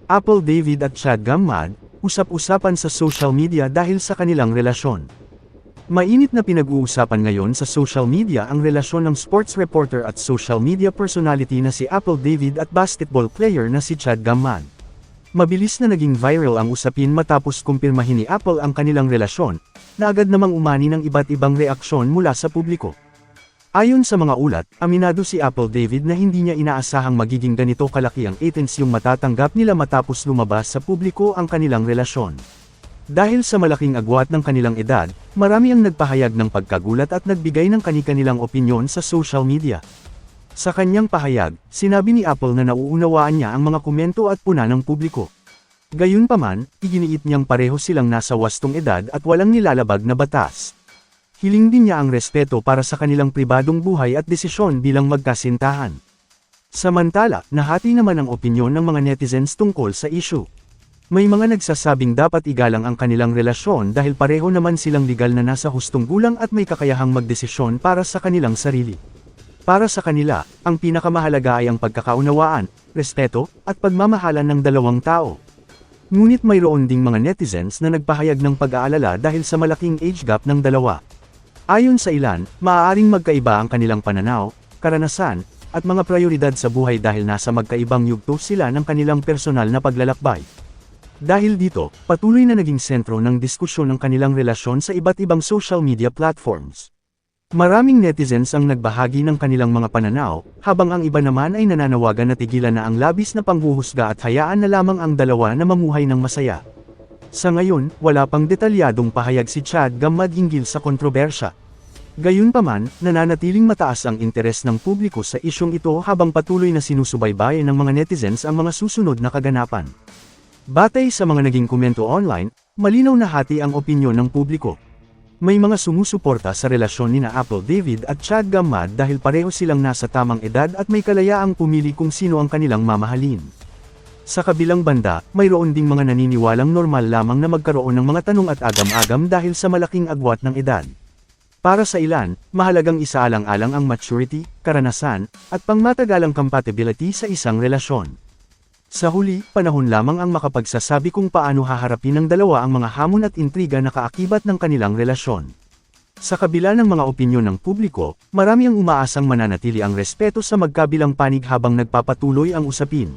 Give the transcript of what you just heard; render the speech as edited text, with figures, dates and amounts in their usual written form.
Apple David at Chad Gammad, usap-usapan sa social media dahil sa kanilang relasyon. Mainit na pinag-uusapan ngayon sa social media ang relasyon ng sports reporter at social media personality na si Apple David at basketball player na si Chad Gammad. Mabilis na naging viral ang usapin matapos kumpirmahin ni Apple ang kanilang relasyon, na agad namang umani ng iba't ibang reaksyon mula sa publiko. Ayon sa mga ulat, aminado si Apple David na hindi niya inaasahang magiging ganito kalaki ang atensyong matatanggap nila matapos lumabas sa publiko ang kanilang relasyon. Dahil sa malaking agwat ng kanilang edad, marami ang nagpahayag ng pagkagulat at nagbigay ng kani-kanilang opinyon sa social media. Sa kanyang pahayag, sinabi ni Apple na nauunawaan niya ang mga komento at puna ng publiko. Gayunpaman, iginiit niyang pareho silang nasa wastong edad at walang nilalabag na batas. Hiling din niya ang respeto para sa kanilang pribadong buhay at desisyon bilang magkasintahan. Samantala, nahati naman ang opinyon ng mga netizens tungkol sa issue. May mga nagsasabing dapat igalang ang kanilang relasyon dahil pareho naman silang legal na nasa hustong gulang at may kakayahang magdesisyon para sa kanilang sarili. Para sa kanila, ang pinakamahalaga ay ang pagkakaunawaan, respeto, at pagmamahalan ng dalawang tao. Ngunit mayroon ding mga netizens na nagpahayag ng pag-aalala dahil sa malaking age gap ng dalawa. Ayon sa ilan, maaaring magkaiba ang kanilang pananaw, karanasan, at mga prioridad sa buhay dahil nasa magkaibang yugto sila ng kanilang personal na paglalakbay. Dahil dito, patuloy na naging sentro ng diskusyon ang kanilang relasyon sa iba't ibang social media platforms. Maraming netizens ang nagbahagi ng kanilang mga pananaw, habang ang iba naman ay nananawagan na tigilan na ang labis na panghuhusga at hayaan na lamang ang dalawa na mamuhay ng masaya. Sa ngayon, wala pang detalyadong pahayag si Chad Gammad hinggil sa kontrobersya. Gayunpaman, nananatiling mataas ang interes ng publiko sa isyong ito habang patuloy na sinusubaybayan ng mga netizens ang mga susunod na kaganapan. Batay sa mga naging komento online, malinaw na hati ang opinyon ng publiko. May mga sumusuporta sa relasyon nina Apple David at Chad Gammad dahil pareho silang nasa tamang edad at may kalayaang pumili kung sino ang kanilang mamahalin. Sa kabilang banda, mayroon ding mga naniniwalang normal lamang na magkaroon ng mga tanong at agam-agam dahil sa malaking agwat ng edad. Para sa ilan, mahalagang isaalang-alang ang maturity, karanasan, at pangmatagalang compatibility sa isang relasyon. Sa huli, panahon lamang ang makapagsasabi kung paano haharapin ng dalawa ang mga hamon at intriga na kaakibat ng kanilang relasyon. Sa kabila ng mga opinyon ng publiko, marami ang umaasang mananatili ang respeto sa magkabilang panig habang nagpapatuloy ang usapin.